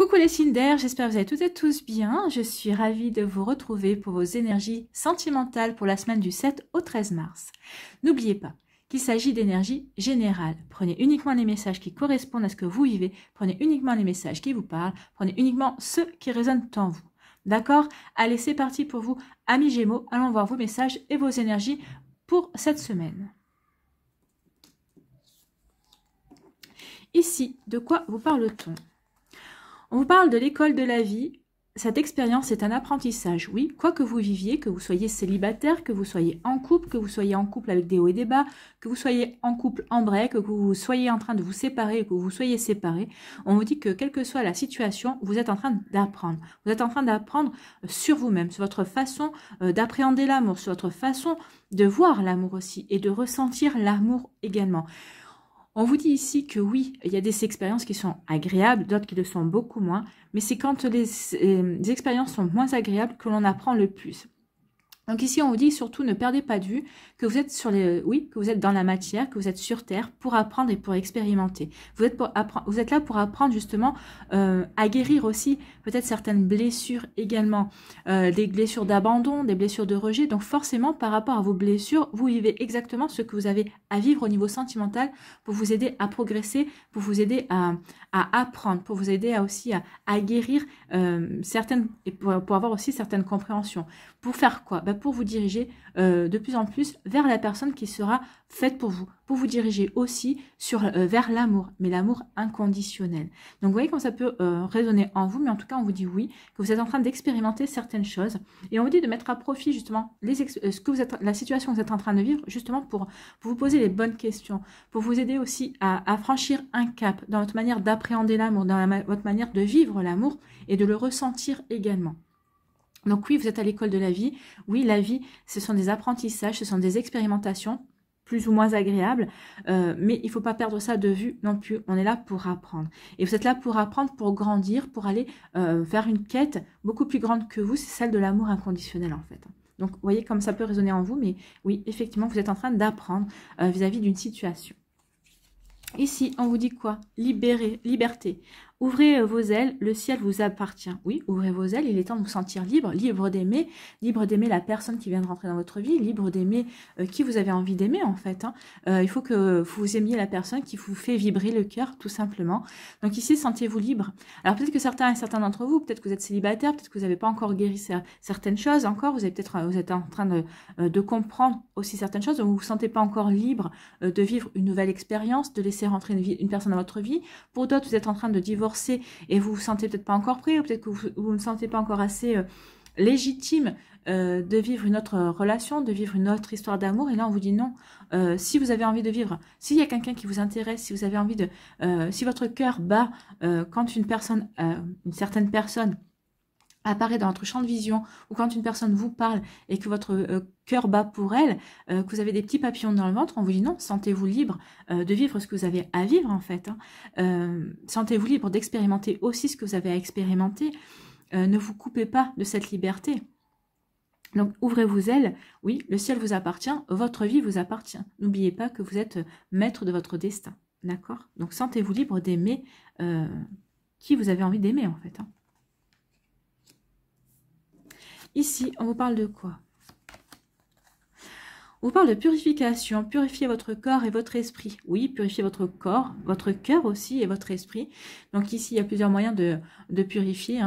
Coucou les signes d'air, j'espère que vous allez toutes et tous bien. Je suis ravie de vous retrouver pour vos énergies sentimentales pour la semaine du 7 au 13 mars. N'oubliez pas qu'il s'agit d'énergie générale. Prenez uniquement les messages qui correspondent à ce que vous vivez, prenez uniquement les messages qui vous parlent, prenez uniquement ceux qui résonnent en vous. D'accord? Allez, c'est parti pour vous, amis Gémeaux. Allons voir vos messages et vos énergies pour cette semaine. Ici, de quoi vous parle-t-on? On vous parle de l'école de la vie. Cette expérience est un apprentissage, oui, quoi que vous viviez, que vous soyez célibataire, que vous soyez en couple avec des hauts et des bas, que vous soyez en couple en break, que vous soyez en train de vous séparer, que vous soyez séparés, on vous dit que quelle que soit la situation, vous êtes en train d'apprendre. Vous êtes en train d'apprendre sur vous-même, sur votre façon d'appréhender l'amour, sur votre façon de voir l'amour aussi et de ressentir l'amour également. On vous dit ici que oui, il y a des expériences qui sont agréables, d'autres qui le sont beaucoup moins, mais c'est quand les expériences sont moins agréables que l'on apprend le plus. Donc ici, on vous dit surtout ne perdez pas de vue que vous êtes que vous êtes dans la matière, que vous êtes sur Terre pour apprendre et pour expérimenter. Vous êtes là pour apprendre justement à guérir aussi peut-être certaines blessures également, des blessures d'abandon, des blessures de rejet. Donc forcément, par rapport à vos blessures, vous vivez exactement ce que vous avez à vivre au niveau sentimental pour vous aider à progresser, pour vous aider à apprendre, pour vous aider à guérir certaines et pour avoir aussi certaines compréhensions. Pour faire quoi? Pour vous diriger de plus en plus vers la personne qui sera faite pour vous diriger aussi vers l'amour, mais l'amour inconditionnel. Donc vous voyez comment ça peut résonner en vous, mais en tout cas on vous dit oui, que vous êtes en train d'expérimenter certaines choses, et on vous dit de mettre à profit justement la situation que vous êtes en train de vivre, justement pour vous poser les bonnes questions, pour vous aider aussi à franchir un cap dans votre manière d'appréhender l'amour, dans votre manière de vivre l'amour et de le ressentir également. Donc oui, vous êtes à l'école de la vie. Oui, la vie, ce sont des apprentissages, ce sont des expérimentations, plus ou moins agréables, mais il ne faut pas perdre ça de vue non plus. On est là pour apprendre. Et vous êtes là pour apprendre, pour grandir, pour aller vers une quête beaucoup plus grande que vous, c'est celle de l'amour inconditionnel en fait. Donc vous voyez comme ça peut résonner en vous, mais oui, effectivement, vous êtes en train d'apprendre vis-à-vis d'une situation. Ici, on vous dit quoi? Liberté. Ouvrez vos ailes, le ciel vous appartient. Oui, ouvrez vos ailes, il est temps de vous sentir libre, libre d'aimer la personne qui vient de rentrer dans votre vie, libre d'aimer qui vous avez envie d'aimer en fait. Il faut que vous aimiez la personne qui vous fait vibrer le cœur, tout simplement. Donc ici, sentez-vous libre. Alors peut-être que certains d'entre vous, peut-être que vous êtes célibataire, peut-être que vous n'avez pas encore guéri certaines choses encore, vous êtes en train de comprendre aussi certaines choses, donc vous ne vous sentez pas encore libre de vivre une nouvelle expérience, de laisser rentrer une personne dans votre vie. Pour d'autres, vous êtes en train de divorcer et vous vous sentez peut-être pas encore prêt, ou peut-être que vous ne sentez pas encore assez légitime de vivre une autre relation, de vivre une autre histoire d'amour. Et là, on vous dit non. Si vous avez envie de vivre, s'il y a quelqu'un qui vous intéresse, si vous avez envie si votre cœur bat quand une certaine personne apparaît dans votre champ de vision, ou quand une personne vous parle et que votre cœur bat pour elle, que vous avez des petits papillons dans le ventre, on vous dit non, sentez-vous libre de vivre ce que vous avez à vivre en fait. Sentez-vous libre d'expérimenter aussi ce que vous avez à expérimenter. Ne vous coupez pas de cette liberté. Donc ouvrez vos ailes, oui, le ciel vous appartient, votre vie vous appartient. N'oubliez pas que vous êtes maître de votre destin, d'accord? Donc sentez-vous libre d'aimer qui vous avez envie d'aimer en fait. Ici, on vous parle de quoi? On vous parle de purification, purifier votre corps et votre esprit. Oui, purifier votre corps, votre cœur aussi et votre esprit. Donc ici, il y a plusieurs moyens de purifier,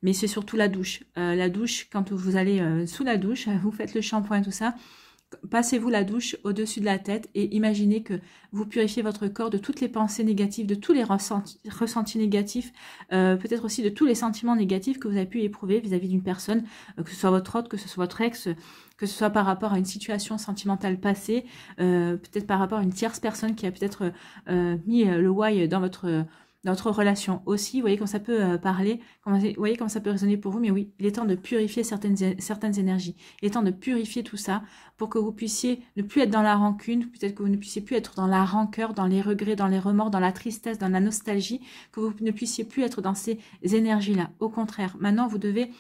mais c'est surtout la douche. La douche, quand vous allez sous la douche, vous faites le shampoing et tout ça, passez-vous la douche au-dessus de la tête et imaginez que vous purifiez votre corps de toutes les pensées négatives, de tous les ressentis négatifs, peut-être aussi de tous les sentiments négatifs que vous avez pu éprouver vis-à-vis d'une personne, que ce soit votre hôte, que ce soit votre ex, que ce soit par rapport à une situation sentimentale passée, peut-être par rapport à une tierce personne qui a peut-être mis le why dans votre relation aussi. Vous voyez comment ça peut parler, vous voyez comment ça peut résonner pour vous, mais oui, il est temps de purifier certaines énergies. Il est temps de purifier tout ça pour que vous puissiez ne plus être dans la rancune, peut-être que vous ne puissiez plus être dans la rancœur, dans les regrets, dans les remords, dans la tristesse, dans la nostalgie, que vous ne puissiez plus être dans ces énergies-là. Au contraire, maintenant, vous devez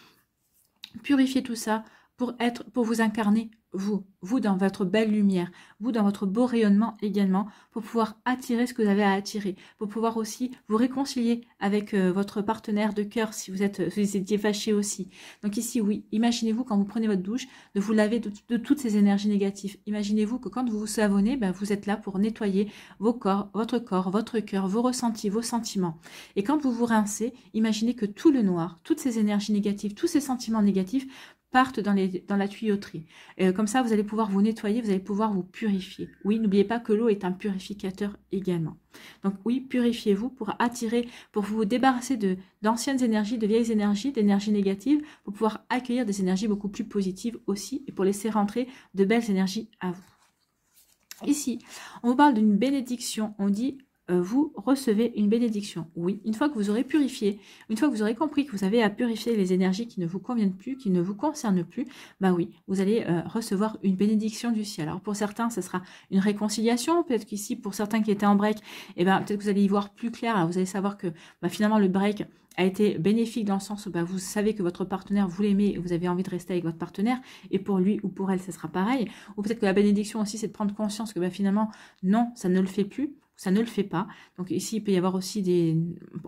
purifier tout ça pour vous incarner, vous dans votre belle lumière, vous dans votre beau rayonnement également, pour pouvoir attirer ce que vous avez à attirer, pour pouvoir aussi vous réconcilier avec votre partenaire de cœur si vous étiez fâché aussi. Donc ici, oui, imaginez-vous quand vous prenez votre douche, de vous laver de toutes ces énergies négatives. Imaginez-vous que quand vous vous savonnez, ben, vous êtes là pour nettoyer votre corps, votre cœur, vos ressentis, vos sentiments. Et quand vous vous rincez, imaginez que tout le noir, toutes ces énergies négatives, tous ces sentiments négatifs partent dans la tuyauterie. Comme ça, vous allez pouvoir vous nettoyer, vous allez pouvoir vous purifier. Oui, n'oubliez pas que l'eau est un purificateur également. Donc oui, purifiez-vous pour attirer, pour vous débarrasser d'anciennes énergies, de vieilles énergies, d'énergies négatives, pour pouvoir accueillir des énergies beaucoup plus positives aussi, et pour laisser rentrer de belles énergies à vous. Ici, on vous parle d'une bénédiction, on dit vous recevez une bénédiction. Oui, une fois que vous aurez purifié, une fois que vous aurez compris que vous avez à purifier les énergies qui ne vous conviennent plus, qui ne vous concernent plus, bah oui, vous allez recevoir une bénédiction du ciel. Alors pour certains, ce sera une réconciliation. Peut-être qu'ici, pour certains qui étaient en break, eh ben, peut-être que vous allez y voir plus clair. Alors vous allez savoir que bah, finalement, le break a été bénéfique dans le sens où bah, vous savez que votre partenaire, vous l'aimez et vous avez envie de rester avec votre partenaire. Et pour lui ou pour elle, ce sera pareil. Ou peut-être que la bénédiction aussi, c'est de prendre conscience que bah, finalement, non, ça ne le fait plus. Ça ne le fait pas. Donc ici, il peut y avoir aussi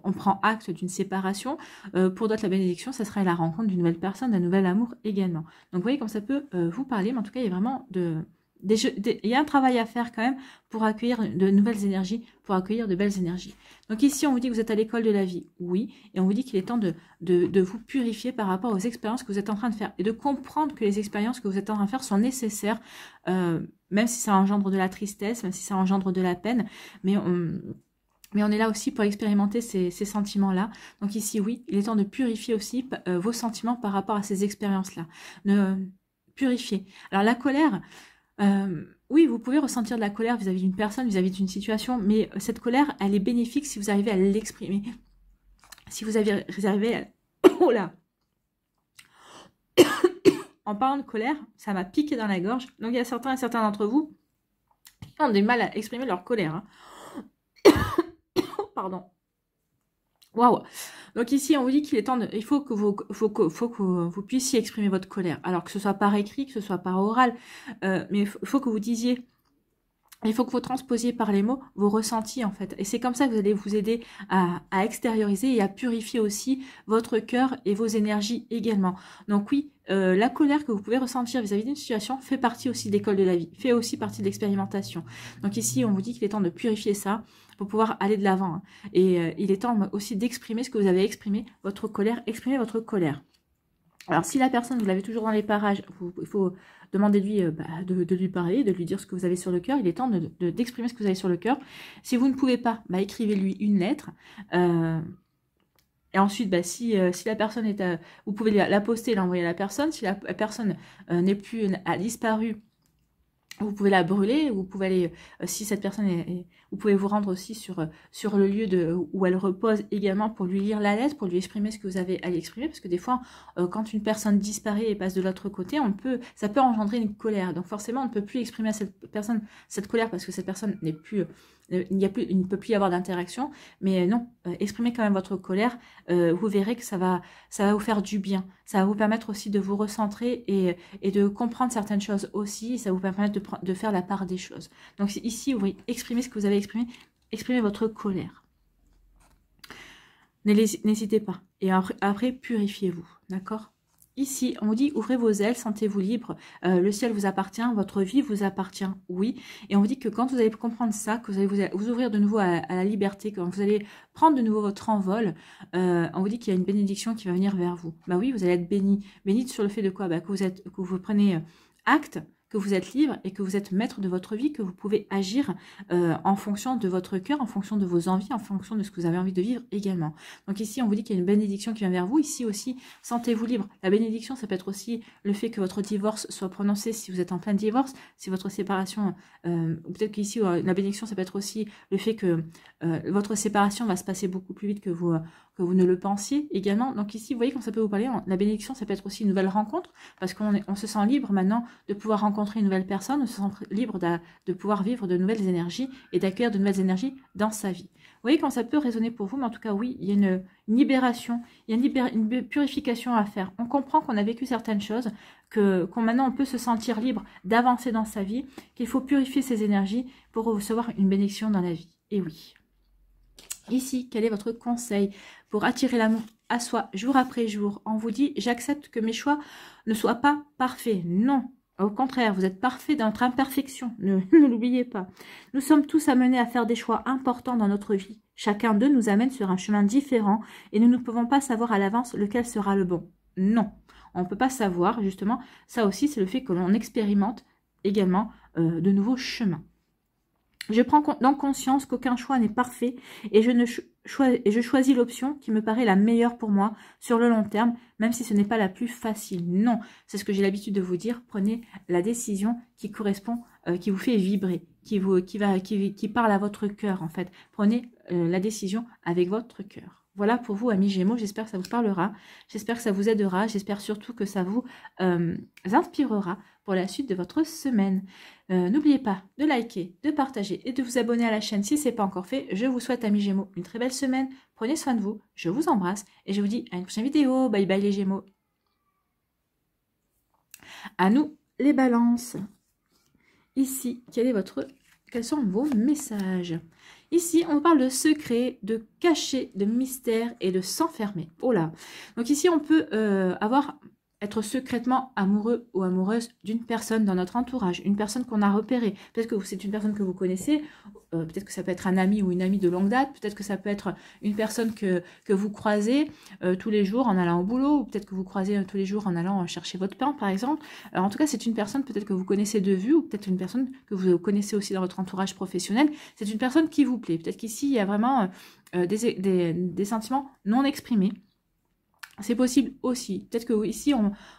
on prend acte d'une séparation. Pour d'autres, la bénédiction, ça serait la rencontre d'une nouvelle personne, d'un nouvel amour également. Donc vous voyez comme ça peut vous parler, mais en tout cas, il y a vraiment il y a un travail à faire quand même pour accueillir de nouvelles énergies, pour accueillir de belles énergies. Donc ici, on vous dit que vous êtes à l'école de la vie, oui, et on vous dit qu'il est temps de vous purifier par rapport aux expériences que vous êtes en train de faire et de comprendre que les expériences que vous êtes en train de faire sont nécessaires, même si ça engendre de la tristesse, même si ça engendre de la peine, mais on est là aussi pour expérimenter ces sentiments-là. Donc ici, oui, il est temps de purifier aussi vos sentiments par rapport à ces expériences-là. Purifier. Alors la colère... oui, vous pouvez ressentir de la colère vis-à-vis d'une personne, vis-à-vis d'une situation, mais cette colère, elle est bénéfique si vous arrivez à l'exprimer. Si vous arrivez à... Oh là. En parlant de colère, ça m'a piqué dans la gorge. Donc il y a certains et certains d'entre vous qui ont du mal à exprimer leur colère. Hein. Pardon. Waouh. Donc ici, on vous dit qu'il est temps il faut que vous puissiez exprimer votre colère. Alors que ce soit par écrit, que ce soit par oral, mais il faut que vous disiez, il faut que vous transposiez par les mots vos ressentis en fait. Et c'est comme ça que vous allez vous aider à extérioriser et à purifier aussi votre cœur et vos énergies également. Donc oui, la colère que vous pouvez ressentir vis-à-vis d'une situation fait partie aussi de l'école de la vie, fait aussi partie de l'expérimentation. Donc ici, on vous dit qu'il est temps de purifier ça pour pouvoir aller de l'avant. Hein. Et il est temps aussi d'exprimer ce que vous avez exprimé, votre colère, exprimer votre colère. Alors si la personne, vous l'avez toujours dans les parages, il faut demander de lui, de lui parler, de lui dire ce que vous avez sur le cœur. Il est temps d'exprimer ce que vous avez sur le cœur. Si vous ne pouvez pas, écrivez-lui une lettre. Et ensuite, si la personne est vous pouvez la poster et l'envoyer à la personne. Si la personne n'est plus, a disparu, vous pouvez la brûler, vous pouvez aller, si cette personne vous pouvez vous rendre aussi sur le lieu où elle repose également pour lui lire la lettre, pour lui exprimer ce que vous avez à lui exprimer, parce que des fois, quand une personne disparaît et passe de l'autre côté, ça peut engendrer une colère. Donc forcément, on ne peut plus exprimer à cette personne cette colère parce que cette personne n'est plus, il ne peut plus y avoir d'interaction. Mais non, exprimez quand même votre colère. Vous verrez que ça va vous faire du bien. Ça va vous permettre aussi de vous recentrer et de comprendre certaines choses aussi. Ça va vous permettre de faire la part des choses. Donc ici, oui, exprimez ce que vous avez exprimé. Exprimez votre colère. N'hésitez pas. Et après purifiez-vous. D'accord ? Ici, on vous dit, ouvrez vos ailes, sentez-vous libre, le ciel vous appartient, votre vie vous appartient, oui. Et on vous dit que quand vous allez comprendre ça, que vous allez vous ouvrir de nouveau à la liberté, quand vous allez prendre de nouveau votre envol, on vous dit qu'il y a une bénédiction qui va venir vers vous. Bah oui, vous allez être béni. Béni sur le fait de quoi ? Que vous prenez acte, que vous êtes libre et que vous êtes maître de votre vie, que vous pouvez agir en fonction de votre cœur, en fonction de vos envies, en fonction de ce que vous avez envie de vivre également. Donc ici, on vous dit qu'il y a une bénédiction qui vient vers vous. Ici aussi, sentez-vous libre. La bénédiction, ça peut être aussi le fait que votre divorce soit prononcé si vous êtes en plein divorce, si votre séparation, ou peut-être qu'ici, la bénédiction, ça peut être aussi le fait que votre séparation va se passer beaucoup plus vite que vous ne le pensiez également. Donc ici, vous voyez quand ça peut vous parler, la bénédiction, ça peut être aussi une nouvelle rencontre, parce qu'on se sent libre maintenant de pouvoir rencontrer rencontrer une nouvelle personne, se sent libre de pouvoir vivre de nouvelles énergies et d'accueillir de nouvelles énergies dans sa vie. Vous voyez quand ça peut résonner pour vous, mais en tout cas, oui, il y a une libération, il y a une purification à faire. On comprend qu'on a vécu certaines choses, qu'on maintenant on peut se sentir libre d'avancer dans sa vie, qu'il faut purifier ses énergies pour recevoir une bénédiction dans la vie. Et oui. Ici, quel est votre conseil pour attirer l'amour à soi jour après jour? On vous dit, j'accepte que mes choix ne soient pas parfaits. Non, au contraire, vous êtes parfait dans votre imperfection. Ne l'oubliez pas. Nous sommes tous amenés à faire des choix importants dans notre vie. Chacun d'eux nous amène sur un chemin différent et nous ne pouvons pas savoir à l'avance lequel sera le bon. Non, on ne peut pas savoir, justement. Ça aussi, c'est le fait que l'on expérimente également de nouveaux chemins. Je prends donc conscience qu'aucun choix n'est parfait et je choisis l'option qui me paraît la meilleure pour moi sur le long terme, même si ce n'est pas la plus facile. Non, c'est ce que j'ai l'habitude de vous dire. Prenez la décision qui correspond, qui vous fait vibrer, qui parle à votre cœur en fait. Prenez la décision avec votre cœur. Voilà pour vous, amis Gémeaux, j'espère que ça vous parlera, j'espère que ça vous aidera, j'espère surtout que ça vous inspirera pour la suite de votre semaine. N'oubliez pas de liker, de partager et de vous abonner à la chaîne si ce n'est pas encore fait. Je vous souhaite, amis Gémeaux, une très belle semaine. Prenez soin de vous, je vous embrasse et je vous dis à une prochaine vidéo. Bye bye les Gémeaux. À nous les balances. Ici, quels sont vos messages? Ici, on parle de secret, de cacher, de mystère et de s'enfermer. Oh là. Donc ici, on peut être secrètement amoureux ou amoureuse d'une personne dans notre entourage, une personne qu'on a repérée. Peut-être que c'est une personne que vous connaissez, peut-être que ça peut être un ami ou une amie de longue date, peut-être que ça peut être une personne que vous croisez tous les jours en allant au boulot, ou peut-être que vous croisez tous les jours en allant chercher votre pain, par exemple. En tout cas, c'est une personne peut-être que vous connaissez de vue, ou peut-être une personne que vous connaissez aussi dans votre entourage professionnel. C'est une personne qui vous plaît. Peut-être qu'ici, il y a vraiment des sentiments non exprimés. C'est possible aussi. Peut-être que ici,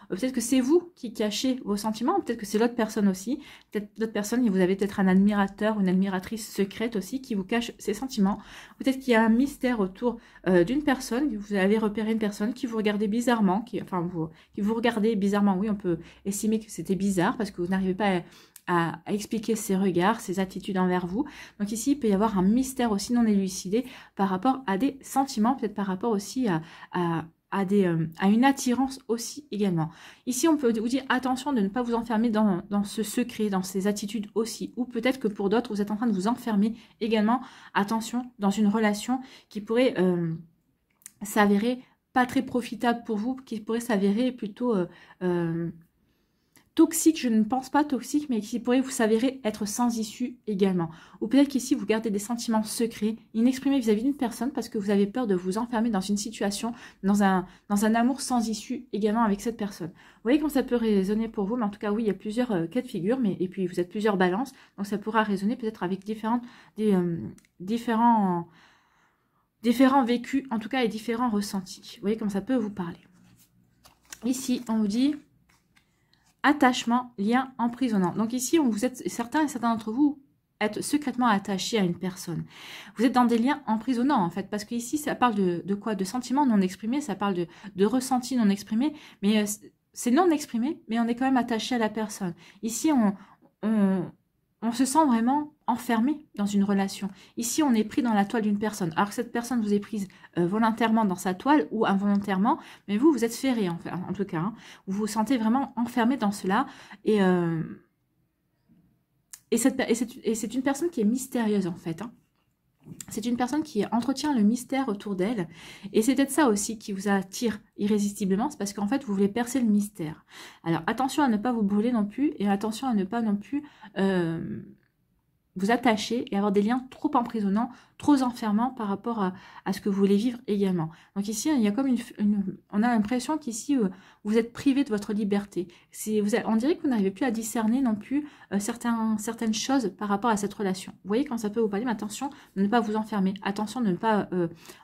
peut-être que c'est vous qui cachez vos sentiments, peut-être que c'est l'autre personne aussi. Peut-être l'autre personne, vous avez peut-être un admirateur ou une admiratrice secrète aussi qui vous cache ses sentiments. Peut-être qu'il y a un mystère autour d'une personne, vous avez repéré une personne qui vous regardait bizarrement, qui vous regardait bizarrement. Oui, on peut estimer que c'était bizarre parce que vous n'arrivez pas à expliquer ses regards, ses attitudes envers vous. Donc ici, il peut y avoir un mystère aussi non élucidé par rapport à des sentiments, peut-être par rapport aussi à une attirance aussi également. Ici, on peut vous dire attention de ne pas vous enfermer dans ce secret, dans ces attitudes aussi. Ou peut-être que pour d'autres, vous êtes en train de vous enfermer également, attention, dans une relation qui pourrait s'avérer pas très profitable pour vous, qui pourrait s'avérer plutôt toxique, je ne pense pas toxique, mais qui pourrait vous s'avérer être sans issue également. Ou peut-être qu'ici, vous gardez des sentiments secrets, inexprimés vis-à-vis d'une personne parce que vous avez peur de vous enfermer dans une situation, dans un amour sans issue également avec cette personne. Vous voyez comment ça peut résonner pour vous, mais en tout cas, oui, il y a plusieurs cas de figure, et puis vous êtes plusieurs balances, donc ça pourra résonner peut-être avec différents vécus, en tout cas, et différents ressentis. Vous voyez comment ça peut vous parler. Ici, on vous dit attachement, lien emprisonnant. Donc ici, vous êtes certains d'entre vous êtes secrètement attachés à une personne. Vous êtes dans des liens emprisonnants en fait, parce qu'ici, ça parle de quoi? De sentiments non exprimés, ça parle de ressentis non exprimés, mais c'est non exprimé, mais on est quand même attaché à la personne. Ici, on se sent vraiment enfermé dans une relation. Ici, on est pris dans la toile d'une personne. Alors que cette personne vous est prise volontairement dans sa toile ou involontairement, mais vous êtes ferré en tout cas. Hein. Vous vous sentez vraiment enfermé dans cela. Et c'est une personne qui est mystérieuse en fait. Hein. C'est une personne qui entretient le mystère autour d'elle. Et c'est peut-être ça aussi qui vous attire irrésistiblement. C'est parce qu'en fait, vous voulez percer le mystère. Alors, attention à ne pas vous brûler non plus. Et attention à ne pas non plus vous attacher et avoir des liens trop emprisonnants, trop enfermants par rapport à ce que vous voulez vivre également. Donc ici, il y a comme on a l'impression qu'ici, vous êtes privé de votre liberté. On dirait que vous n'arrivez plus à discerner non plus certaines choses par rapport à cette relation. Vous voyez quand ça peut vous parler, mais attention de ne pas vous enfermer. Attention de ne pas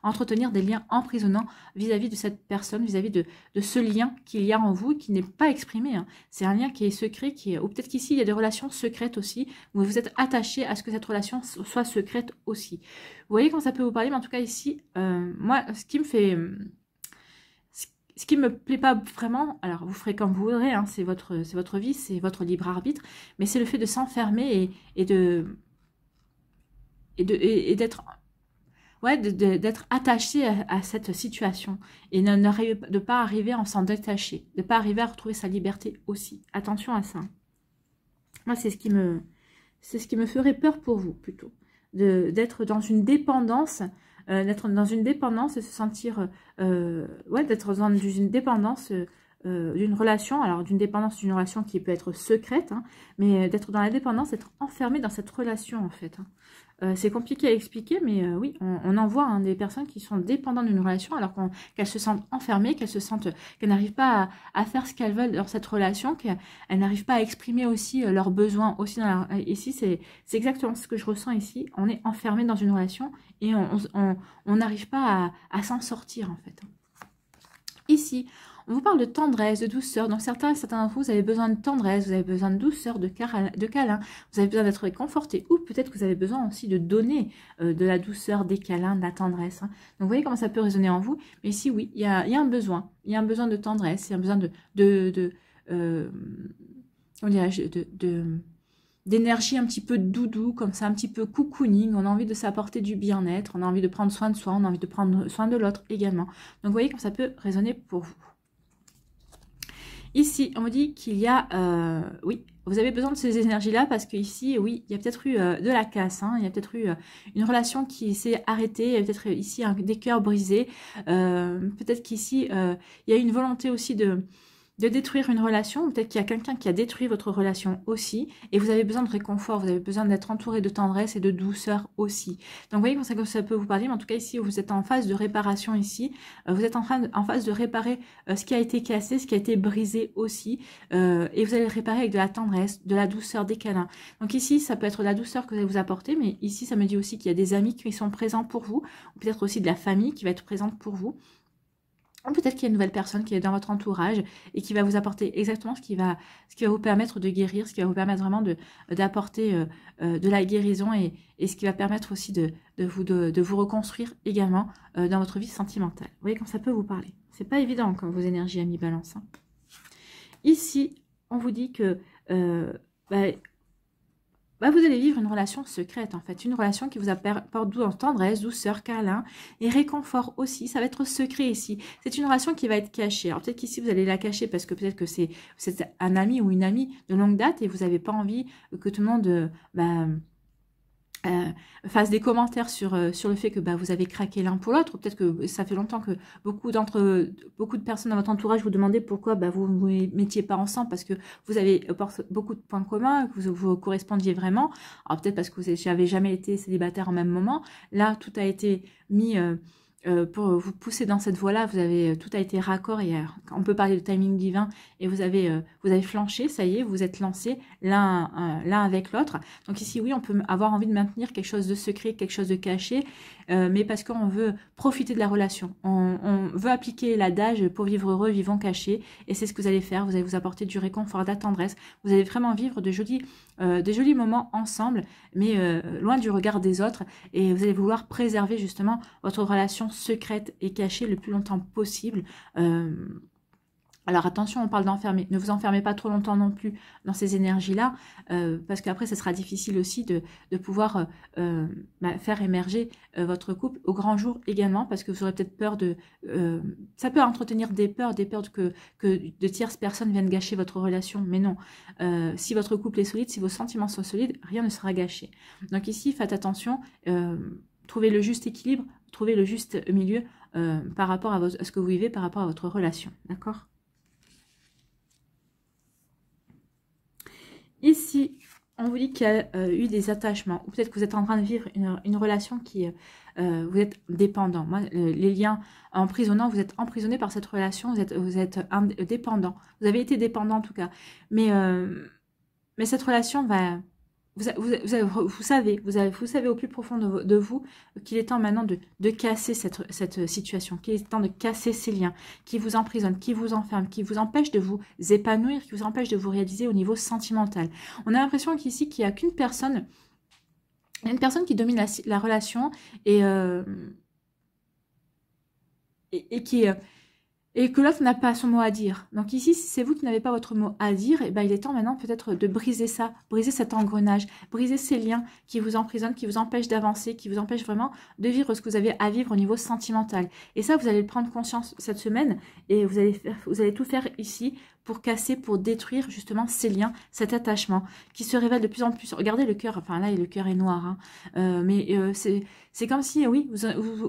entretenir des liens emprisonnants vis-à-vis de cette personne, vis-à-vis de ce lien qu'il y a en vous qui n'est pas exprimé. Hein. C'est un lien qui est secret, ou peut-être qu'ici, il y a des relations secrètes aussi, où vous êtes attaché à ce que cette relation soit secrète aussi. Vous voyez quand ça peut vous parler, mais en tout cas ici, moi, ce ce qui me plaît pas vraiment, alors vous ferez comme vous voudrez, hein, c'est votre vie, c'est votre libre arbitre, mais c'est le fait de s'enfermer et d'être ouais, d'être attaché à cette situation et de pas arriver à s'en détacher, de pas arriver à retrouver sa liberté aussi. Attention à ça. Moi, c'est ce qui me ferait peur pour vous plutôt, d'être dans une dépendance, et se sentir, ouais, d'être dans une dépendance d'une relation, alors d'une dépendance d'une relation qui peut être secrète, hein, mais d'être dans la dépendance, d'être enfermé dans cette relation en fait. Hein. C'est compliqué à expliquer, mais oui, on en voit hein, des personnes qui sont dépendantes d'une relation alors qu'elles se sentent enfermées, qu'elles n'arrivent pas à faire ce qu'elles veulent dans cette relation, qu'elles n'arrivent pas à exprimer aussi leurs besoins. Aussi ici, c'est exactement ce que je ressens ici. On est enfermé dans une relation et on n'arrive pas à s'en sortir en fait. Ici, on vous parle de tendresse, de douceur. Donc certains d'entre vous, vous avez besoin de tendresse, vous avez besoin de douceur, de câlin, vous avez besoin d'être réconforté. Ou peut-être que vous avez besoin aussi de donner de la douceur, des câlins, de la tendresse. Hein. Donc vous voyez comment ça peut résonner en vous. Mais ici, oui, il y a un besoin. Il y a un besoin de tendresse, il y a un besoin comment dirais-je, d'énergie un petit peu doudou, comme ça, un petit peu cocooning. On a envie de s'apporter du bien-être, on a envie de prendre soin de soi, on a envie de prendre soin de l'autre également. Donc vous voyez comment ça peut résonner pour vous. Ici, on me dit qu'il y a, oui, vous avez besoin de ces énergies-là parce qu'ici, oui, il y a peut-être eu de la casse, hein, il y a peut-être eu une relation qui s'est arrêtée, il y a peut-être ici des cœurs brisés, peut-être qu'ici, il y a une volonté aussi de détruire une relation, peut-être qu'il y a quelqu'un qui a détruit votre relation aussi, et vous avez besoin de réconfort, vous avez besoin d'être entouré de tendresse et de douceur aussi. Donc vous voyez comment ça peut vous parler, mais en tout cas ici, vous êtes en phase de réparation ici, vous êtes en phase de réparer ce qui a été cassé, ce qui a été brisé aussi, et vous allez le réparer avec de la tendresse, de la douceur, des câlins. Donc ici, ça peut être de la douceur que vous allez vous apporter, mais ici, ça me dit aussi qu'il y a des amis qui sont présents pour vous, ou peut-être aussi de la famille qui va être présente pour vous. Peut-être qu'il y a une nouvelle personne qui est dans votre entourage et qui va vous apporter exactement ce qui va vous permettre de guérir, ce qui va vous permettre vraiment d'apporter de la guérison et ce qui va permettre aussi de vous reconstruire également dans votre vie sentimentale. Vous voyez comme ça peut vous parler. C'est pas évident comme vos énergies amis balance. Hein. Ici, on vous dit que vous allez vivre une relation secrète, en fait. Une relation qui vous apporte tendresse, douceur, câlin et réconfort aussi. Ça va être secret ici. C'est une relation qui va être cachée. Alors, peut-être qu'ici, vous allez la cacher parce que peut-être que c'est un ami ou une amie de longue date et vous n'avez pas envie que tout le monde fasse des commentaires sur le fait que vous avez craqué l'un pour l'autre. Peut-être que ça fait longtemps que beaucoup de personnes dans votre entourage vous demandaient pourquoi vous ne vous mettiez pas ensemble, parce que vous avez beaucoup de points communs, que vous correspondiez vraiment. Alors peut-être parce que vous n'avez jamais été célibataire en même moment. Là, tout a été mis pour vous pousser dans cette voie-là. Tout a été raccord et on peut parler de timing divin et vous avez flanché, ça y est, vous êtes lancés l'un avec l'autre. Donc ici, oui, on peut avoir envie de maintenir quelque chose de secret, quelque chose de caché, mais parce qu'on veut profiter de la relation. On veut appliquer l'adage pour vivre heureux, vivons cachés, et c'est ce que vous allez faire. Vous allez vous apporter du réconfort, de la tendresse. Vous allez vraiment vivre des jolis moments ensemble, mais loin du regard des autres, et vous allez vouloir préserver justement votre relation secrète et cachée le plus longtemps possible. Alors attention, on parle d'enfermer. Ne vous enfermez pas trop longtemps non plus dans ces énergies-là, parce qu'après, ce sera difficile aussi de pouvoir faire émerger votre couple au grand jour également, parce que vous aurez peut-être peur ça peut entretenir des peurs que de tierces personnes viennent gâcher votre relation. Mais non, si votre couple est solide, si vos sentiments sont solides, rien ne sera gâché. Donc ici, faites attention, trouvez le juste équilibre, trouvez le juste milieu par rapport à ce que vous vivez, par rapport à votre relation. D'accord ? Ici, on vous dit qu'il y a eu des attachements, ou peut-être que vous êtes en train de vivre une relation qui, vous êtes dépendant. Moi, les liens emprisonnants, vous êtes emprisonné par cette relation, vous êtes dépendant. Vous avez été dépendant en tout cas. Mais cette relation va... Vous savez au plus profond de vous qu'il est temps maintenant de casser cette situation, qu'il est temps de casser ces liens qui vous emprisonnent, qui vous enferment, qui vous empêchent de vous épanouir, qui vous empêchent de vous réaliser au niveau sentimental. On a l'impression qu'ici, qu'il n'y a qu'une personne, une personne qui domine la relation et qui et que l'autre n'a pas son mot à dire. Donc ici, si c'est vous qui n'avez pas votre mot à dire, et ben il est temps maintenant peut-être de briser ça, briser cet engrenage, briser ces liens qui vous emprisonnent, qui vous empêchent d'avancer, qui vous empêchent vraiment de vivre ce que vous avez à vivre au niveau sentimental. Et ça, vous allez le prendre conscience cette semaine et vous allez tout faire ici pour casser, pour détruire justement ces liens, cet attachement qui se révèle de plus en plus. Regardez le cœur, enfin là le cœur est noir, hein. C'est comme si, oui,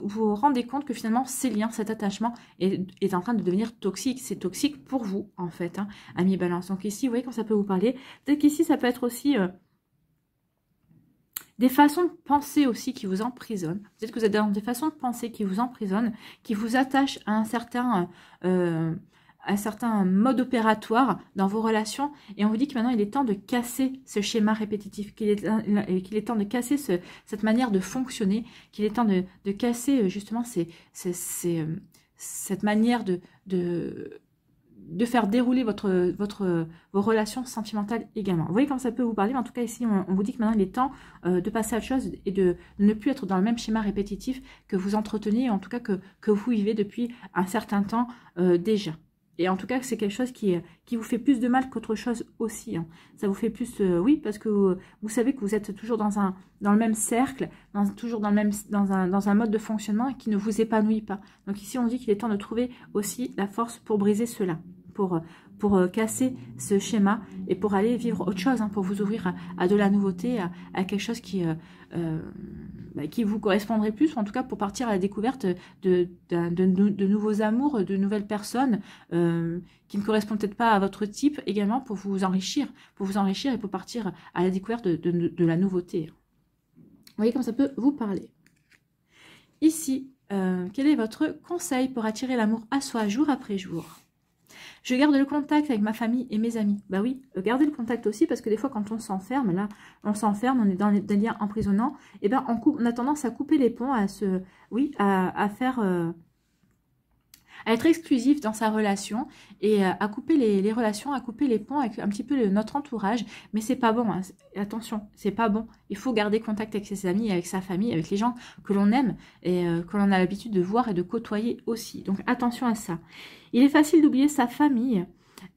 vous rendez compte que finalement ces liens, cet attachement est en train de devenir toxique. C'est toxique pour vous en fait, hein, amis balance. Donc ici, vous voyez quand ça peut vous parler. Peut-être qu'ici ça peut être aussi des façons de penser aussi qui vous emprisonnent. Peut-être que vous êtes dans des façons de penser qui vous emprisonnent, qui vous attachent à un certain mode opératoire dans vos relations, et on vous dit que maintenant il est temps de casser ce schéma répétitif, qu'il est temps de casser cette manière de fonctionner, qu'il est temps de casser justement cette manière de faire dérouler vos relations sentimentales également. Vous voyez comment ça peut vous parler, mais en tout cas ici on vous dit que maintenant il est temps de passer à autre chose et de ne plus être dans le même schéma répétitif que vous entretenez, en tout cas que vous vivez depuis un certain temps déjà. Et en tout cas, c'est quelque chose qui vous fait plus de mal qu'autre chose aussi, hein. Ça vous fait plus, oui, parce que vous savez que vous êtes toujours dans le même cercle, toujours dans un mode de fonctionnement qui ne vous épanouit pas. Donc ici, on dit qu'il est temps de trouver aussi la force pour briser cela, pour casser ce schéma et pour aller vivre autre chose, hein, pour vous ouvrir à de la nouveauté, à quelque chose qui vous correspondrait plus, ou en tout cas pour partir à la découverte de nouveaux amours, de nouvelles personnes qui ne correspondent peut-être pas à votre type, également pour vous enrichir et pour partir à la découverte de la nouveauté. Vous voyez comme ça peut vous parler. Ici, quel est votre conseil pour attirer l'amour à soi jour après jour? Je garde le contact avec ma famille et mes amis. Bah oui, gardez le contact aussi, parce que des fois quand on s'enferme, là, on s'enferme, on est dans des liens emprisonnants, et ben on a tendance à couper les ponts, à être exclusif dans sa relation et à couper les relations, à couper les ponts avec un petit peu notre entourage. Mais c'est pas bon, hein. Attention, c'est pas bon. Il faut garder contact avec ses amis, avec sa famille, avec les gens que l'on aime et que l'on a l'habitude de voir et de côtoyer aussi. Donc attention à ça. Il est facile d'oublier sa famille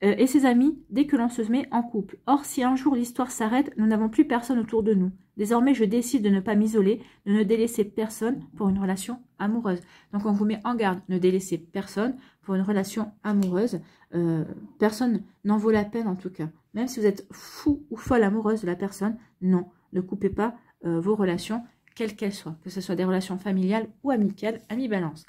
et ses amis dès que l'on se met en couple. Or, si un jour l'histoire s'arrête, nous n'avons plus personne autour de nous. Désormais, je décide de ne pas m'isoler, de ne délaisser personne pour une relation amoureuse. Donc, on vous met en garde, ne délaissez personne pour une relation amoureuse. Personne n'en vaut la peine en tout cas. Même si vous êtes fou ou folle amoureuse de la personne, non, ne coupez pas vos relations, quelles qu'elles soient. Que ce soit des relations familiales ou amicales, amis balance.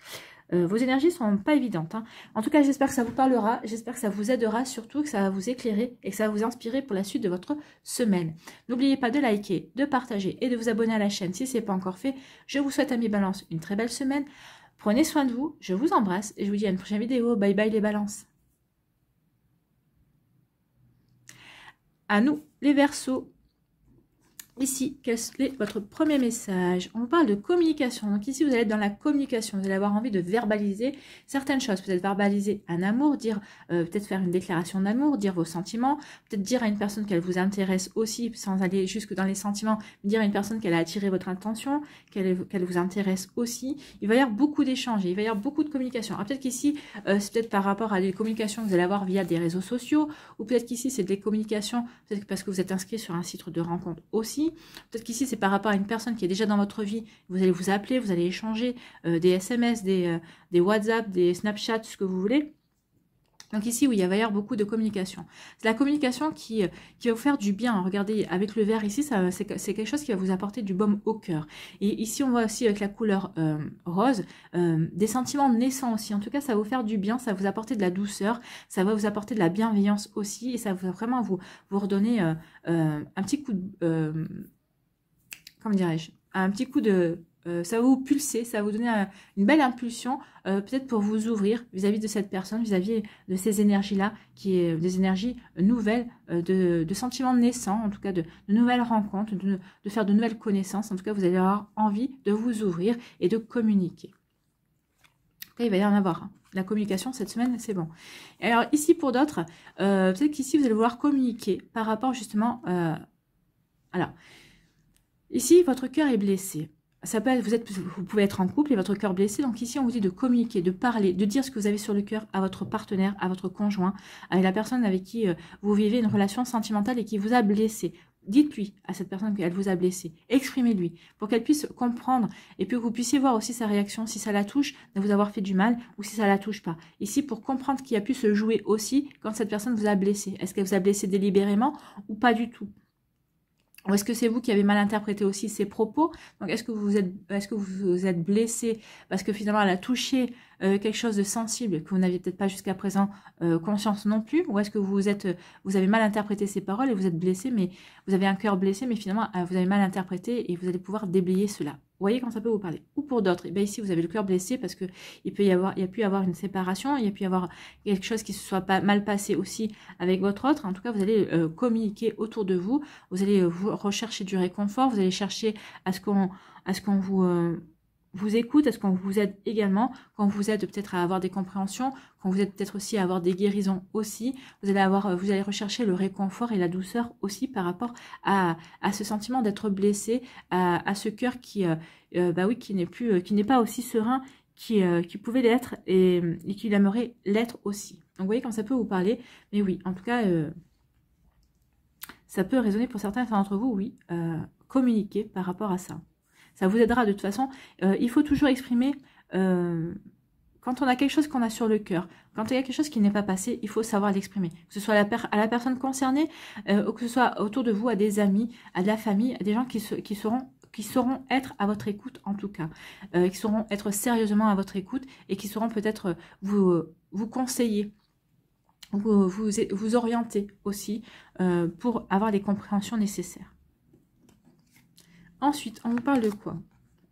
Vos énergies sont pas évidentes, hein. En tout cas, j'espère que ça vous parlera, j'espère que ça vous aidera, surtout que ça va vous éclairer et que ça va vous inspirer pour la suite de votre semaine. N'oubliez pas de liker, de partager et de vous abonner à la chaîne si ce n'est pas encore fait. Je vous souhaite, amis balance, une très belle semaine. Prenez soin de vous, je vous embrasse et je vous dis à une prochaine vidéo. Bye bye les balances. À nous les Verseaux. Ici, quel est votre premier message? On vous parle de communication. Donc ici, vous allez être dans la communication. Vous allez avoir envie de verbaliser certaines choses. Peut-être verbaliser un amour, dire peut-être faire une déclaration d'amour, dire vos sentiments. Peut-être dire à une personne qu'elle vous intéresse aussi, sans aller jusque dans les sentiments. Dire à une personne qu'elle a attiré votre attention, qu'elle vous intéresse aussi. Il va y avoir beaucoup d'échanges. Il va y avoir beaucoup de communication. Peut-être qu'ici, c'est peut-être par rapport à des communications que vous allez avoir via des réseaux sociaux. Ou peut-être qu'ici, c'est des communications, peut-être parce que vous êtes inscrit sur un site de rencontre aussi. Peut-être qu'ici, c'est par rapport à une personne qui est déjà dans votre vie. Vous allez vous appeler, vous allez échanger des SMS, des WhatsApp, des Snapchat, ce que vous voulez. Donc ici, oui, il va y avoir beaucoup de communication. C'est la communication qui va vous faire du bien. Regardez, avec le vert ici, c'est quelque chose qui va vous apporter du baume au cœur. Et ici, on voit aussi avec la couleur rose, des sentiments naissants aussi. En tout cas, ça va vous faire du bien, ça va vous apporter de la douceur, ça va vous apporter de la bienveillance aussi. Et ça va vraiment vous redonner un petit coup de... comment dirais-je? Un petit coup de... ça va vous pulser, ça va vous donner une belle impulsion, peut-être pour vous ouvrir vis-à-vis de cette personne, vis-à-vis de ces énergies-là, qui est des énergies nouvelles, de sentiments naissants, en tout cas de nouvelles rencontres, de faire de nouvelles connaissances. En tout cas, vous allez avoir envie de vous ouvrir et de communiquer. En tout cas, il va y en avoir. Hein. La communication, cette semaine, c'est bon. Et alors, ici, pour d'autres, peut-être qu'ici, vous allez vouloir communiquer par rapport justement... alors... Ici, votre cœur est blessé. ça peut être, vous pouvez être en couple et votre cœur blessé. Donc ici, on vous dit de communiquer, de parler, de dire ce que vous avez sur le cœur à votre partenaire, à votre conjoint, à la personne avec qui vous vivez une relation sentimentale et qui vous a blessé. Dites-lui à cette personne qu'elle vous a blessé. Exprimez-lui pour qu'elle puisse comprendre et puis que vous puissiez voir aussi sa réaction, si ça la touche de vous avoir fait du mal ou si ça la touche pas. Ici, pour comprendre ce qui a pu se jouer aussi quand cette personne vous a blessé. Est-ce qu'elle vous a blessé délibérément ou pas du tout? Ou est-ce que c'est vous qui avez mal interprété aussi ses propos? Donc, est-ce que vous êtes blessé parce que finalement elle a touché quelque chose de sensible que vous n'aviez peut-être pas jusqu'à présent conscience non plus? Ou est-ce que vous avez mal interprété ses paroles et vous êtes blessé, mais vous avez un cœur blessé, mais finalement vous avez mal interprété et vous allez pouvoir déblayer cela? Vous voyez quand ça peut vous parler. Ou pour d'autres, et bien ici vous avez le cœur blessé parce que il y a pu y avoir une séparation, il y a pu y avoir quelque chose qui se soit pas mal passé aussi avec votre autre. En tout cas, vous allez communiquer autour de vous, vous allez vous rechercher du réconfort, vous allez chercher à ce qu'on vous écoute, à ce qu'on vous aide également, qu'on vous aide peut-être à avoir des compréhensions, qu'on vous aide peut-être aussi à avoir des guérisons aussi. Vous allez rechercher le réconfort et la douceur aussi par rapport à ce sentiment d'être blessé, à ce cœur qui n'est pas aussi serein qui pouvait l'être et qu'il aimerait l'être aussi. Donc vous voyez quand ça peut vous parler, mais oui, en tout cas, ça peut résonner pour certains d'entre vous, oui, communiquer par rapport à ça. Ça vous aidera de toute façon. Il faut toujours exprimer quand on a quelque chose qu'on a sur le cœur, quand il y a quelque chose qui n'est pas passé, il faut savoir l'exprimer. Que ce soit à la personne concernée, ou que ce soit autour de vous, à des amis, à de la famille, à des gens qui sauront être à votre écoute en tout cas, qui sauront être sérieusement à votre écoute et qui sauront peut-être vous conseiller, vous orienter aussi pour avoir les compréhensions nécessaires. Ensuite, on vous parle de quoi?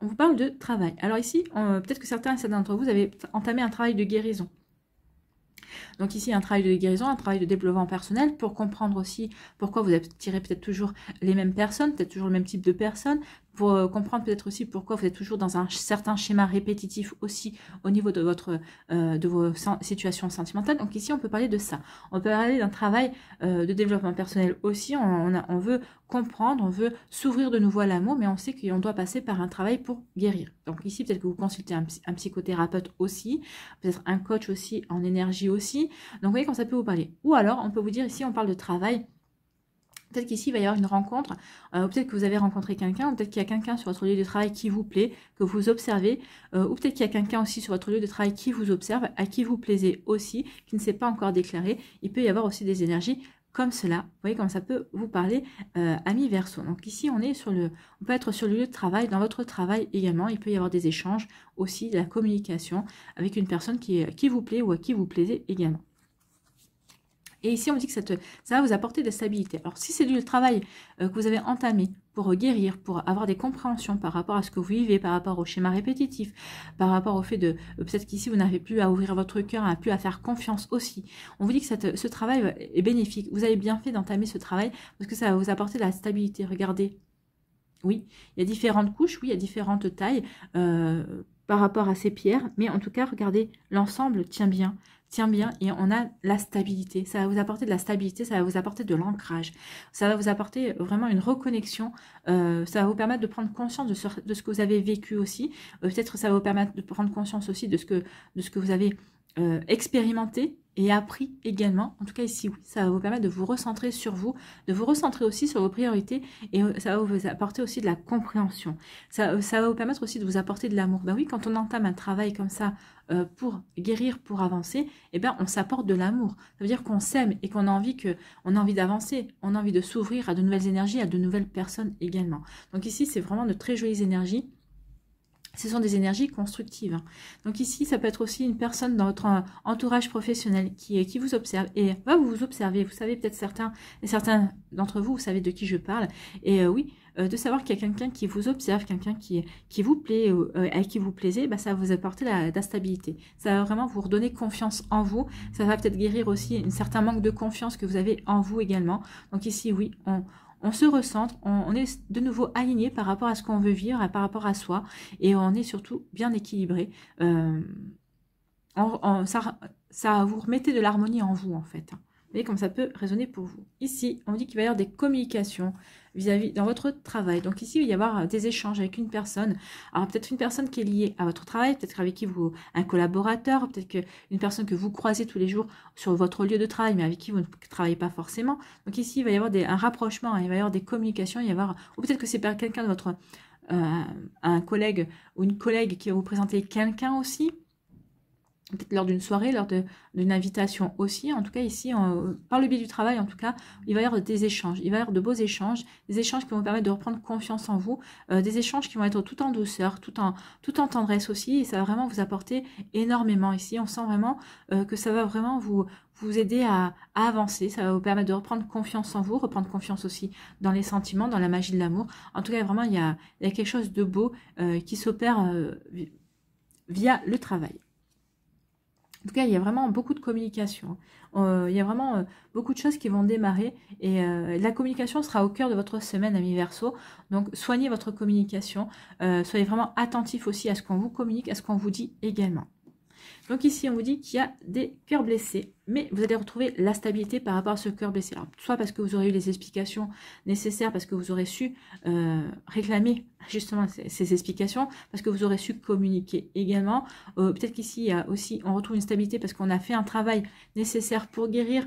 On vous parle de travail. Alors ici, peut-être que certains d'entre vous avez entamé un travail de guérison. Donc ici, un travail de guérison, un travail de développement personnel pour comprendre aussi pourquoi vous attirez peut-être toujours les mêmes personnes, peut-être toujours le même type de personnes, pour comprendre peut-être aussi pourquoi vous êtes toujours dans un certain schéma répétitif aussi au niveau de vos situations sentimentales. Donc ici, on peut parler de ça. On peut parler d'un travail de développement personnel aussi. On veut comprendre, on veut s'ouvrir de nouveau à l'amour, mais on sait qu'on doit passer par un travail pour guérir. Donc ici, peut-être que vous consultez un psychothérapeute aussi, peut-être un coach aussi, en énergie aussi. Donc vous voyez quand ça peut vous parler. Ou alors, on peut vous dire ici, on parle de travail. Peut-être qu'ici, il va y avoir une rencontre, peut-être que vous avez rencontré quelqu'un, ou peut-être qu'il y a quelqu'un sur votre lieu de travail qui vous plaît, que vous observez, ou peut-être qu'il y a quelqu'un aussi sur votre lieu de travail qui vous observe, à qui vous plaisez aussi, qui ne s'est pas encore déclaré. Il peut y avoir aussi des énergies comme cela. Vous voyez comme ça peut vous parler, amis Verseau. Donc ici, on peut être sur le lieu de travail, dans votre travail également. Il peut y avoir des échanges aussi, de la communication avec une personne qui vous plaît ou à qui vous plaisez également. Et ici, on dit que ça va vous apporter de la stabilité. Alors, si c'est du travail que vous avez entamé pour guérir, pour avoir des compréhensions par rapport à ce que vous vivez, par rapport au schéma répétitif, par rapport au fait de, peut-être qu'ici, vous n'avez plus à ouvrir votre cœur, plus à faire confiance aussi. On vous dit que ce travail est bénéfique. Vous avez bien fait d'entamer ce travail parce que ça va vous apporter de la stabilité. Regardez. Oui, il y a différentes couches, oui, il y a différentes tailles par rapport à ces pierres. Mais en tout cas, regardez, l'ensemble tient bien et on a la stabilité. Ça va vous apporter de la stabilité, ça va vous apporter de l'ancrage, ça va vous apporter vraiment une reconnexion, ça va vous permettre de prendre conscience de ce que vous avez vécu aussi, peut-être ça va vous permettre de prendre conscience aussi de ce que vous avez expérimenté et appris également. En tout cas ici, oui, ça va vous permettre de vous recentrer sur vous, de vous recentrer aussi sur vos priorités et ça va vous apporter aussi de la compréhension. Ça va vous permettre aussi de vous apporter de l'amour. Ben oui, quand on entame un travail comme ça pour guérir, pour avancer, eh ben on s'apporte de l'amour. Ça veut dire qu'on s'aime et qu'on a envie d'avancer, on a envie de s'ouvrir à de nouvelles énergies, à de nouvelles personnes également. Donc ici, c'est vraiment de très jolies énergies. Ce sont des énergies constructives. Donc ici, ça peut être aussi une personne dans votre entourage professionnel qui vous observe et va vous observer. Vous savez peut-être certains d'entre vous, vous savez de qui je parle. Et oui, de savoir qu'il y a quelqu'un qui vous observe, quelqu'un qui vous plaît, à qui vous plaisez, bah, ça va vous apporter de la stabilité. Ça va vraiment vous redonner confiance en vous. Ça va peut-être guérir aussi un certain manque de confiance que vous avez en vous également. Donc ici, oui, on se recentre, on est de nouveau aligné par rapport à ce qu'on veut vivre, par rapport à soi, et on est surtout bien équilibré. Ça vous remettez de l'harmonie en vous, en fait. voyez comme ça peut résonner pour vous. Ici, on dit qu'il va y avoir des communications vis-à-vis dans votre travail. Donc ici, il va y avoir des échanges avec une personne. Alors peut-être une personne qui est liée à votre travail, peut-être avec qui vous, un collaborateur, peut-être une personne que vous croisez tous les jours sur votre lieu de travail, mais avec qui vous ne travaillez pas forcément. Donc ici, il va y avoir un rapprochement, hein, il va y avoir des communications, il va y avoir, ou peut-être que c'est quelqu'un de votre, un collègue ou une collègue qui va vous présenter quelqu'un aussi. Peut-être lors d'une soirée, lors d'une invitation aussi. En tout cas, ici, par le biais du travail, en tout cas, il va y avoir des échanges. Il va y avoir de beaux échanges, des échanges qui vont vous permettre de reprendre confiance en vous, des échanges qui vont être tout en douceur, tout en tendresse aussi. Et ça va vraiment vous apporter énormément ici. On sent vraiment que ça va vraiment vous aider à avancer. Ça va vous permettre de reprendre confiance en vous, reprendre confiance aussi dans les sentiments, dans la magie de l'amour. En tout cas, vraiment, il y a quelque chose de beau qui s'opère via le travail. En tout cas, il y a vraiment beaucoup de communication. Il y a vraiment beaucoup de choses qui vont démarrer. Et la communication sera au cœur de votre semaine, amis Verseau. Donc, soignez votre communication. Soyez vraiment attentifs aussi à ce qu'on vous communique, à ce qu'on vous dit également. Donc ici, on vous dit qu'il y a des cœurs blessés, mais vous allez retrouver la stabilité par rapport à ce cœur blessé. Alors, soit parce que vous aurez eu les explications nécessaires, parce que vous aurez su réclamer justement ces explications, parce que vous aurez su communiquer également. Peut-être qu'ici, il y a aussi, on retrouve une stabilité parce qu'on a fait un travail nécessaire pour guérir,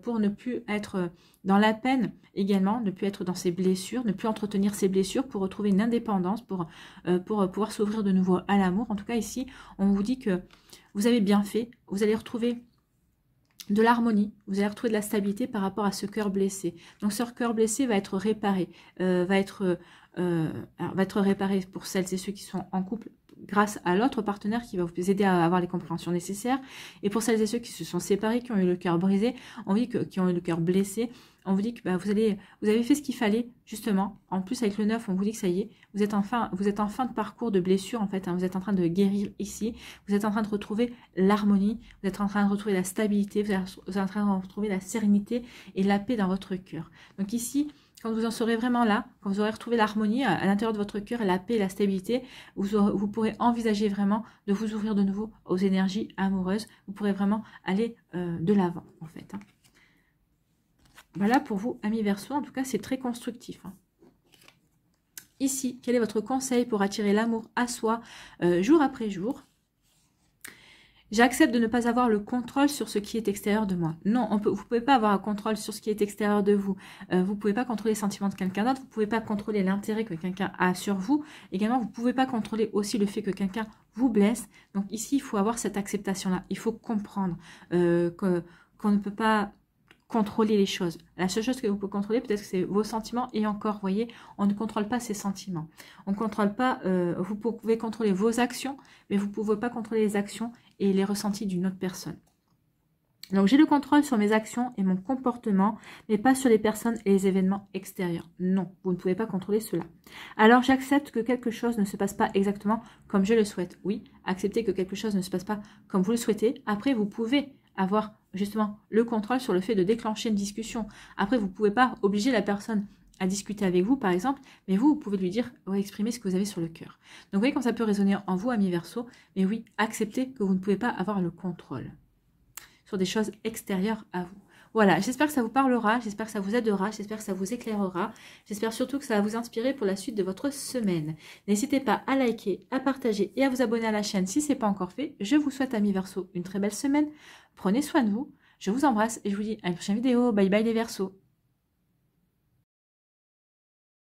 pour ne plus être dans la peine également, ne plus être dans ses blessures, ne plus entretenir ses blessures, pour retrouver une indépendance, pour pouvoir s'ouvrir de nouveau à l'amour. En tout cas, ici, on vous dit que vous avez bien fait, vous allez retrouver de l'harmonie, vous allez retrouver de la stabilité par rapport à ce cœur blessé. Donc ce cœur blessé va être réparé, va être réparé pour celles et ceux qui sont en couple grâce à l'autre partenaire qui va vous aider à avoir les compréhensions nécessaires. Et pour celles et ceux qui se sont séparés, qui ont eu le cœur brisé, on dit qui ont eu le cœur blessé, on vous dit que vous avez fait ce qu'il fallait, justement. En plus, avec le 9, on vous dit que ça y est, vous êtes en fin de parcours de blessure, en fait. Hein, vous êtes en train de guérir ici. Vous êtes en train de retrouver l'harmonie. Vous êtes en train de retrouver la stabilité. Vous êtes en train de retrouver la sérénité et la paix dans votre cœur. Donc ici, quand vous en serez vraiment là, quand vous aurez retrouvé l'harmonie à l'intérieur de votre cœur et la paix et la stabilité, vous pourrez envisager vraiment de vous ouvrir de nouveau aux énergies amoureuses. Vous pourrez vraiment aller de l'avant, en fait. Hein. Voilà pour vous, amis Verseau. En tout cas, c'est très constructif. Hein. Ici, quel est votre conseil pour attirer l'amour à soi jour après jour? J'accepte de ne pas avoir le contrôle sur ce qui est extérieur de moi. Non, vous ne pouvez pas avoir un contrôle sur ce qui est extérieur de vous. Vous ne pouvez pas contrôler les sentiments de quelqu'un d'autre. Vous ne pouvez pas contrôler l'intérêt que quelqu'un a sur vous. Également, vous ne pouvez pas contrôler aussi le fait que quelqu'un vous blesse. Donc ici, il faut avoir cette acceptation-là. Il faut comprendre qu'on ne peut pas contrôler les choses. La seule chose que vous pouvez contrôler, peut-être que c'est vos sentiments. Et encore, vous voyez, on ne contrôle pas ses sentiments. On ne contrôle pas, vous pouvez contrôler vos actions, mais vous ne pouvez pas contrôler les actions et les ressentis d'une autre personne. Donc, j'ai le contrôle sur mes actions et mon comportement, mais pas sur les personnes et les événements extérieurs. Non, vous ne pouvez pas contrôler cela. Alors, j'accepte que quelque chose ne se passe pas exactement comme je le souhaite. Oui, acceptez que quelque chose ne se passe pas comme vous le souhaitez. Après, vous pouvez avoir justement le contrôle sur le fait de déclencher une discussion. Après, vous ne pouvez pas obliger la personne à discuter avec vous, par exemple, mais vous pouvez lui dire, exprimer ce que vous avez sur le cœur. Donc, vous voyez comme ça peut résonner en vous, amis Verseau, mais oui, acceptez que vous ne pouvez pas avoir le contrôle sur des choses extérieures à vous. Voilà, j'espère que ça vous parlera, j'espère que ça vous aidera, j'espère que ça vous éclairera, j'espère surtout que ça va vous inspirer pour la suite de votre semaine. N'hésitez pas à liker, à partager et à vous abonner à la chaîne si ce n'est pas encore fait. Je vous souhaite, amis Verseau, une très belle semaine. Prenez soin de vous, je vous embrasse et je vous dis à une prochaine vidéo. Bye bye les Verseaux.